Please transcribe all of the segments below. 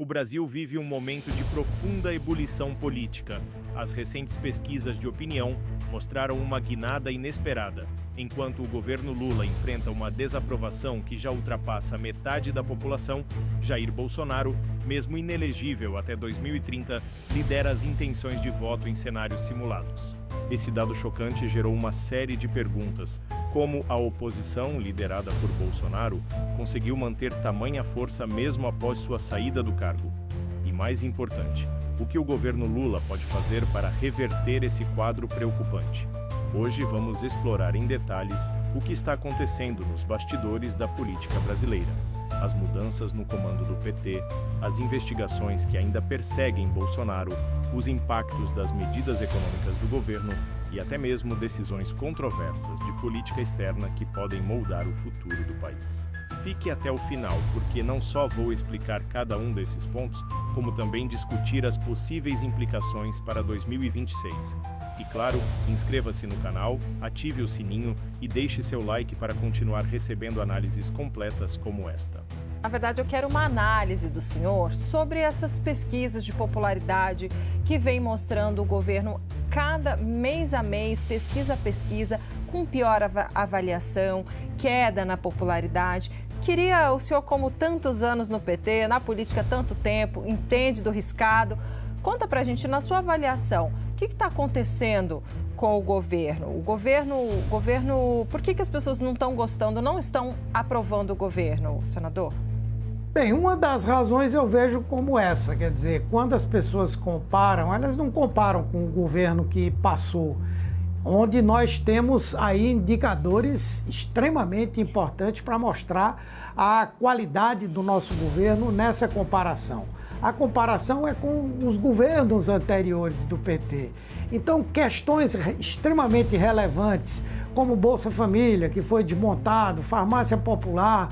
O Brasil vive um momento de profunda ebulição política. As recentes pesquisas de opinião mostraram uma guinada inesperada. Enquanto o governo Lula enfrenta uma desaprovação que já ultrapassa metade da população, Jair Bolsonaro, mesmo inelegível até 2030, lidera as intenções de voto em cenários simulados. Esse dado chocante gerou uma série de perguntas. Como a oposição, liderada por Bolsonaro, conseguiu manter tamanha força mesmo após sua saída do cargo? E mais importante, o que o governo Lula pode fazer para reverter esse quadro preocupante? Hoje vamos explorar em detalhes o que está acontecendo nos bastidores da política brasileira. As mudanças no comando do PT, as investigações que ainda perseguem Bolsonaro, os impactos das medidas econômicas do governo e até mesmo decisões controversas de política externa que podem moldar o futuro do país. Fique até o final, porque não só vou explicar cada um desses pontos, como também discutir as possíveis implicações para 2026. E claro, inscreva-se no canal, ative o sininho e deixe seu like para continuar recebendo análises completas como esta. Na verdade, eu quero uma análise do senhor sobre essas pesquisas de popularidade que vem mostrando o governo cada mês a mês, pesquisa a pesquisa, com pior avaliação, queda na popularidade. Queria o senhor, como tantos anos no PT, na política há tanto tempo, entende do riscado. Conta pra gente, na sua avaliação, o que está acontecendo com o governo? O governo, por que as pessoas não estão gostando, não estão aprovando o governo, senador? Bem, uma das razões eu vejo como essa, quer dizer, quando as pessoas comparam, elas não comparam com o governo que passou, onde nós temos aí indicadores extremamente importantes para mostrar a qualidade do nosso governo nessa comparação. A comparação é com os governos anteriores do PT. Então, questões extremamente relevantes, como Bolsa Família, que foi desmontado, farmácia popular,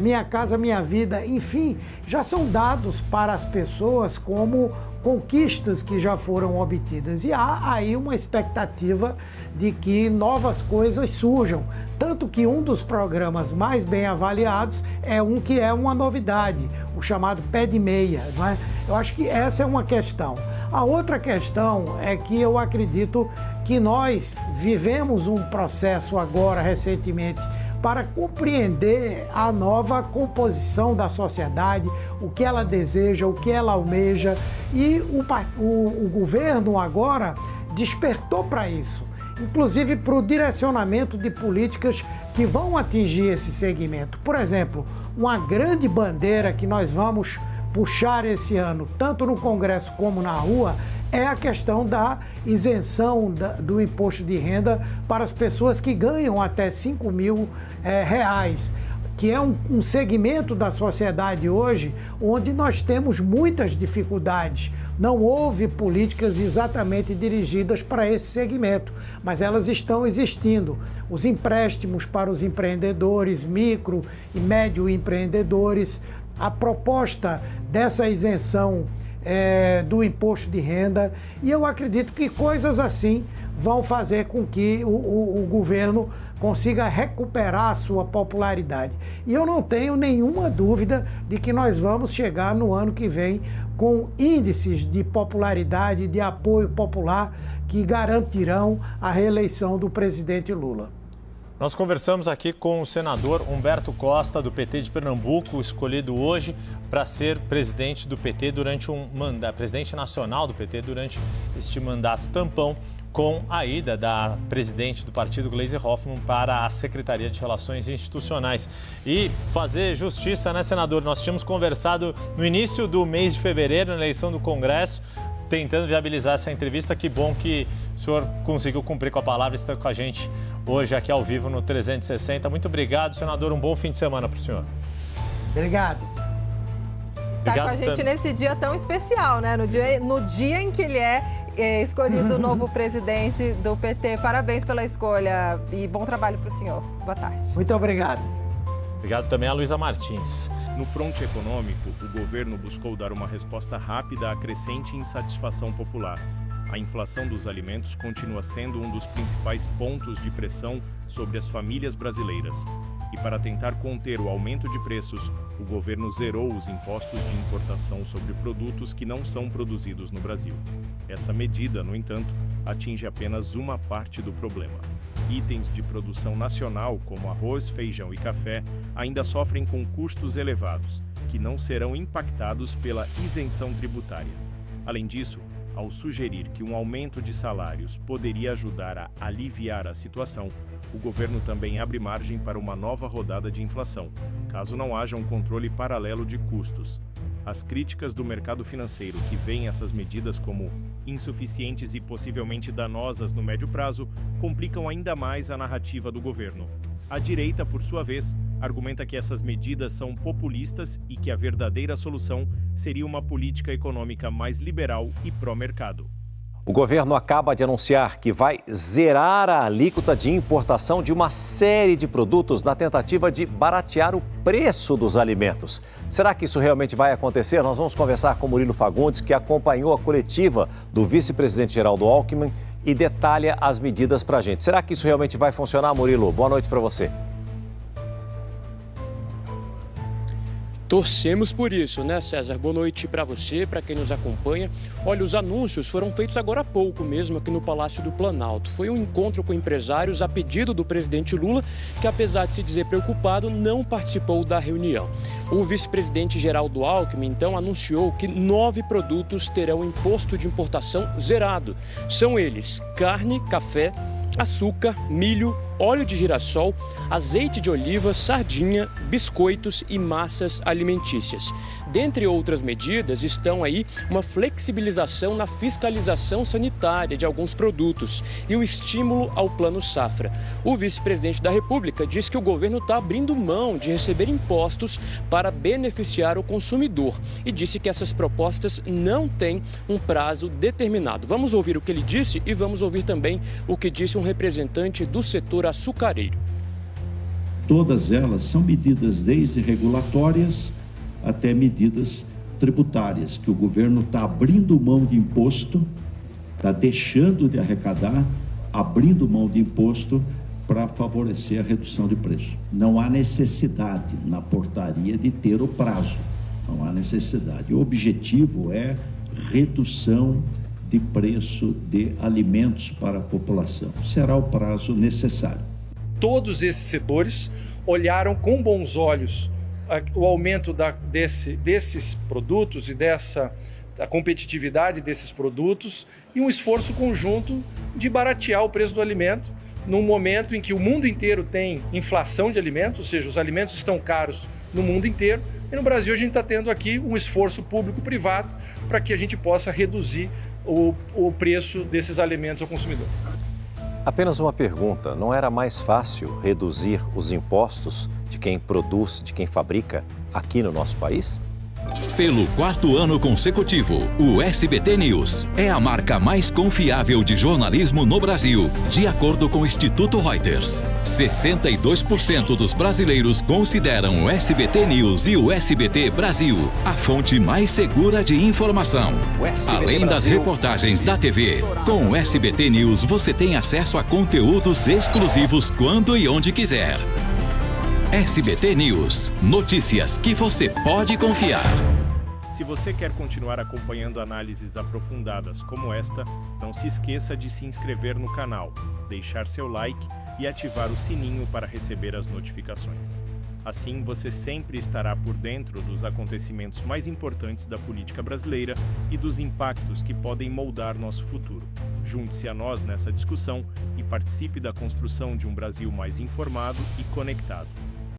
Minha Casa Minha Vida, enfim, já são dados para as pessoas como conquistas que já foram obtidas. E há aí uma expectativa de que novas coisas surjam. Tanto que um dos programas mais bem avaliados é um que é uma novidade, o chamado Pé de Meia, não é? Eu acho que essa é uma questão. A outra questão é que eu acredito que nós vivemos um processo agora, recentemente, para compreender a nova composição da sociedade, o que ela deseja, o que ela almeja, e o governo agora despertou para isso, inclusive para o direcionamento de políticas que vão atingir esse segmento. Por exemplo, uma grande bandeira que nós vamos puxar esse ano, tanto no Congresso como na rua, é a questão da isenção do imposto de renda para as pessoas que ganham até R$5.000, que é um segmento da sociedade hoje onde nós temos muitas dificuldades. Não houve políticas exatamente dirigidas para esse segmento, mas elas estão existindo. Os empréstimos para os empreendedores, micro e médio empreendedores, a proposta dessa isenção do imposto de renda, e eu acredito que coisas assim vão fazer com que o governo consiga recuperar a sua popularidade. E eu não tenho nenhuma dúvida de que nós vamos chegar no ano que vem com índices de popularidade, de apoio popular que garantirão a reeleição do presidente Lula. Nós conversamos aqui com o senador Humberto Costa, do PT de Pernambuco, escolhido hoje para ser presidente do PT durante presidente nacional do PT durante este mandato tampão, com a ida da presidente do partido, Gleisi Hoffmann, para a Secretaria de Relações Institucionais. E fazer justiça, né, senador? Nós tínhamos conversado no início do mês de fevereiro, na eleição do Congresso, tentando viabilizar essa entrevista. Que bom que o senhor conseguiu cumprir com a palavra e está com a gente hoje aqui ao vivo no 360. Muito obrigado, senador. Um bom fim de semana para o senhor. Obrigado. Está com a gente nesse dia tão especial, né? No dia em que ele é escolhido o novo presidente do PT. Parabéns pela escolha e bom trabalho para o senhor. Boa tarde. Muito obrigado. Obrigado também a Luísa Martins. No fronte econômico, o governo buscou dar uma resposta rápida à crescente insatisfação popular. A inflação dos alimentos continua sendo um dos principais pontos de pressão sobre as famílias brasileiras. E para tentar conter o aumento de preços, o governo zerou os impostos de importação sobre produtos que não são produzidos no Brasil. Essa medida, no entanto, atinge apenas uma parte do problema. Itens de produção nacional, como arroz, feijão e café, ainda sofrem com custos elevados, que não serão impactados pela isenção tributária. Além disso, ao sugerir que um aumento de salários poderia ajudar a aliviar a situação, o governo também abre margem para uma nova rodada de inflação, caso não haja um controle paralelo de custos. As críticas do mercado financeiro que veem essas medidas como insuficientes e possivelmente danosas no médio prazo complicam ainda mais a narrativa do governo. A direita, por sua vez, argumenta que essas medidas são populistas e que a verdadeira solução seria uma política econômica mais liberal e pró-mercado. O governo acaba de anunciar que vai zerar a alíquota de importação de uma série de produtos na tentativa de baratear o preço dos alimentos. Será que isso realmente vai acontecer? Nós vamos conversar com Murilo Fagundes, que acompanhou a coletiva do vice-presidente Geraldo Alckmin e detalha as medidas para a gente. Será que isso realmente vai funcionar, Murilo? Boa noite para você. Torcemos por isso, né, César? Boa noite para você, para quem nos acompanha. Olha, os anúncios foram feitos agora há pouco mesmo aqui no Palácio do Planalto. Foi um encontro com empresários a pedido do presidente Lula, que apesar de se dizer preocupado, não participou da reunião. O vice-presidente Geraldo Alckmin, então, anunciou que 9 produtos terão imposto de importação zerado. São eles: carne, café, açúcar, milho, óleo de girassol, azeite de oliva, sardinha, biscoitos e massas alimentícias. Dentre outras medidas, estão aí uma flexibilização na fiscalização sanitária de alguns produtos e o estímulo ao Plano Safra. O vice-presidente da República diz que o governo está abrindo mão de receber impostos para beneficiar o consumidor e disse que essas propostas não têm um prazo determinado. Vamos ouvir o que ele disse e vamos ouvir também o que disse um representante do setor açucareiro. Todas elas são medidas desde regulatórias até medidas tributárias, que o governo está abrindo mão de imposto, está deixando de arrecadar, abrindo mão de imposto para favorecer a redução de preço. Não há necessidade na portaria de ter o prazo, não há necessidade. O objetivo é redução de preço de alimentos para a população. Será o prazo necessário. Todos esses setores olharam com bons olhos o aumento desses produtos e da competitividade desses produtos e um esforço conjunto de baratear o preço do alimento num momento em que o mundo inteiro tem inflação de alimentos, ou seja, os alimentos estão caros no mundo inteiro, e no Brasil a gente está tendo aqui um esforço público-privado para que a gente possa reduzir o preço desses alimentos ao consumidor. Apenas uma pergunta: não era mais fácil reduzir os impostos de quem produz, de quem fabrica aqui no nosso país? Pelo 4º ano consecutivo, o SBT News é a marca mais confiável de jornalismo no Brasil, de acordo com o Instituto Reuters. 62% dos brasileiros consideram o SBT News e o SBT Brasil a fonte mais segura de informação. Além das reportagens da TV, com o SBT News você tem acesso a conteúdos exclusivos quando e onde quiser. SBT News. Notícias que você pode confiar. Se você quer continuar acompanhando análises aprofundadas como esta, não se esqueça de se inscrever no canal, deixar seu like e ativar o sininho para receber as notificações. Assim, você sempre estará por dentro dos acontecimentos mais importantes da política brasileira e dos impactos que podem moldar nosso futuro. Junte-se a nós nessa discussão e participe da construção de um Brasil mais informado e conectado.